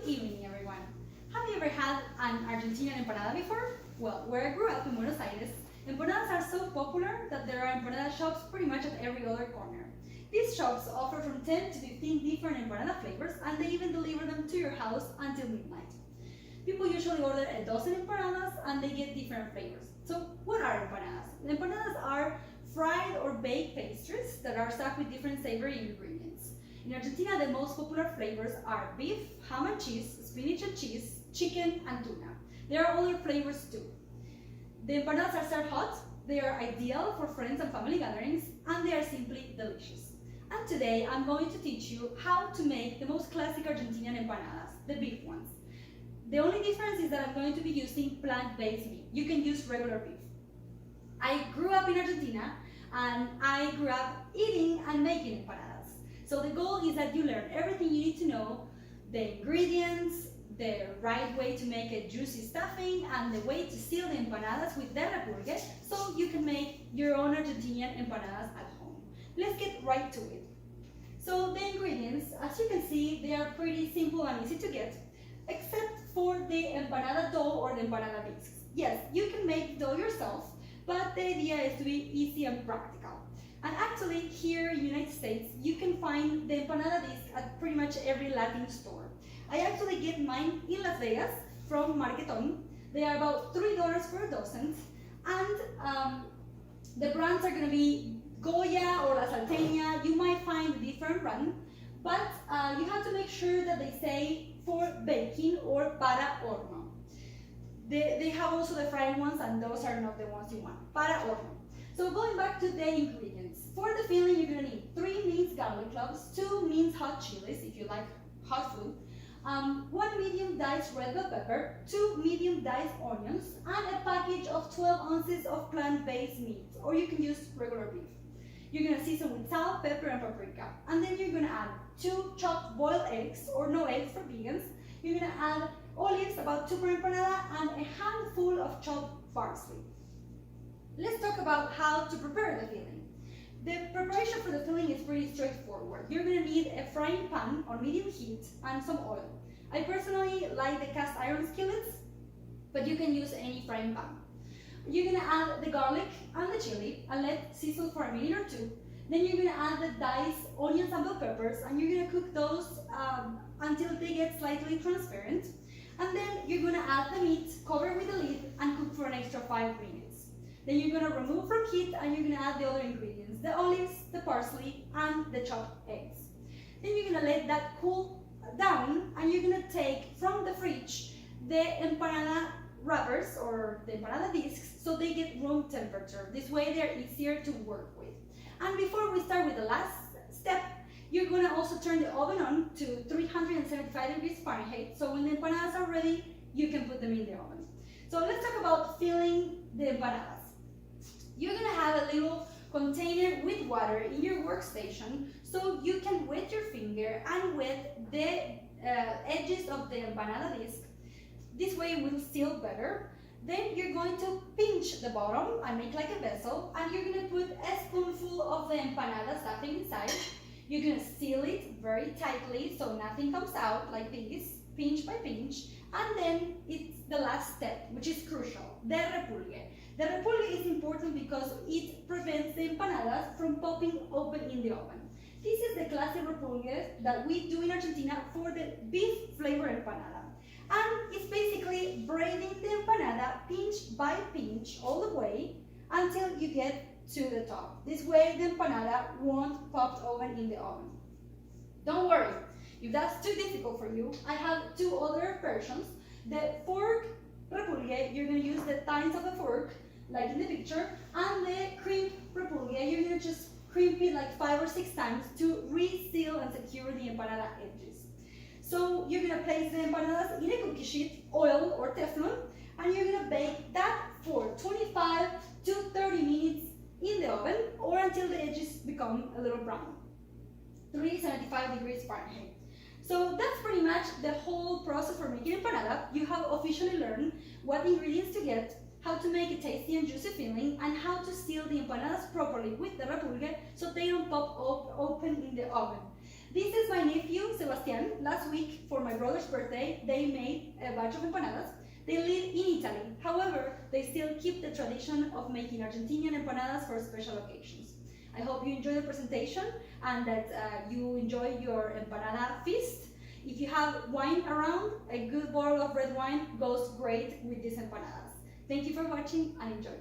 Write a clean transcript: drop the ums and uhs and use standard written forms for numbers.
Good evening, everyone. Have you ever had an Argentinian empanada before? Well, where I grew up in Buenos Aires, empanadas are so popular that there are empanada shops pretty much at every other corner. These shops offer from 10 to 15 different empanada flavors, and they even deliver them to your house until midnight. People usually order a dozen empanadas and they get different flavors. So what are empanadas? Empanadas are fried or baked pastries that are stuffed with different savory ingredients. In Argentina, the most popular flavors are beef, ham and cheese, spinach and cheese, chicken, and tuna. There are other flavors too. The empanadas are served hot, they are ideal for friends and family gatherings, and they are simply delicious. And today I'm going to teach you how to make the most classic Argentinian empanadas, the beef ones. The only difference is that I'm going to be using plant-based meat. You can use regular beef. I grew up in Argentina and I grew up eating and making empanadas. So the goal is that you learn everything you need to know, the ingredients, the right way to make a juicy stuffing, and the way to seal the empanadas with the repulgue so you can make your own Argentinian empanadas at home. Let's get right to it. So the ingredients, as you can see, they are pretty simple and easy to get, except for the empanada dough or the empanada discs. Yes, you can make dough yourself, but the idea is to be easy and practical. And actually, here in the United States, you can find the empanada disc at pretty much every Latin store. I actually get mine in Las Vegas from Marketon. They are about $3 for a dozen, and the brands are going to be Goya or La Salteña. You might find a different brand, but you have to make sure that they say for baking or para horno. They have also the fried ones, and those are not the ones you want. Para horno. So going back to the ingredients. For the filling, you're going to need 3 minced garlic cloves, 2 minced hot chilies if you like hot food, 1 medium diced red bell pepper, 2 medium diced onions, and a package of 12 ounces of plant-based meat, or you can use regular beef. You're going to season with salt, pepper, and paprika. And then you're going to add 2 chopped boiled eggs, or no eggs for vegans. You're going to add olives, about 2 per empanada, and a handful of chopped parsley. Let's talk about how to prepare the filling. The preparation for the filling is pretty straightforward. You're going to need a frying pan on medium heat and some oil. I personally like the cast iron skillets, but you can use any frying pan. You're going to add the garlic and the chili and let sizzle for a minute or two. Then you're going to add the diced onions and bell peppers, and you're going to cook those until they get slightly transparent. And then you're going to add the meat, cover with the lid, and cook for an extra 5 minutes. Then you're going to remove from heat and you're going to add the other ingredients, the olives, the parsley, and the chopped eggs. Then you're going to let that cool down, and you're going to take from the fridge the empanada wrappers or the empanada discs so they get room temperature. This way they're easier to work with. And before we start with the last step, you're going to also turn the oven on to 375 degrees Fahrenheit, so when the empanadas are ready, you can put them in the oven. So let's talk about filling the empanadas. You're going to have a little container with water in your workstation so you can wet your finger and wet the edges of the empanada disc. This way it will seal better. Then you're going to pinch the bottom and make like a vessel, and you're going to put a spoonful of the empanada stuffing inside. You're going to seal it very tightly so nothing comes out like this, pinch by pinch. And then it's the last step, which is crucial, the repulgue. The repulgue is important because it prevents the empanadas from popping open in the oven. This is the classic repulgue that we do in Argentina for the beef flavor empanada. And it's basically braiding the empanada pinch by pinch all the way until you get to the top. This way the empanada won't pop open in the oven. Don't worry, if that's too difficult for you, I have 2 other versions. The fork repulgue, you're going to use the tines of the fork, like in the picture, and the crimp repulgue, you're going to just crimp it like 5 or 6 times to reseal and secure the empanada edges. So you're going to place the empanadas in a cookie sheet, oil or Teflon, and you're going to bake that for 25 to 30 minutes in the oven, or until the edges become a little brown. 375 degrees Fahrenheit. So that's pretty much the whole process for making empanada. You have officially learned what ingredients to get, how to make a tasty and juicy filling, and how to seal the empanadas properly with the repulgue so they don't pop open in the oven. This is my nephew, Sebastian. Last week, for my brother's birthday, they made a batch of empanadas. They live in Italy. However, they still keep the tradition of making Argentinian empanadas for special occasions. I hope you enjoy the presentation and that you enjoy your empanada feast. If you have wine around, a good bottle of red wine goes great with these empanadas. Thank you for watching and enjoy.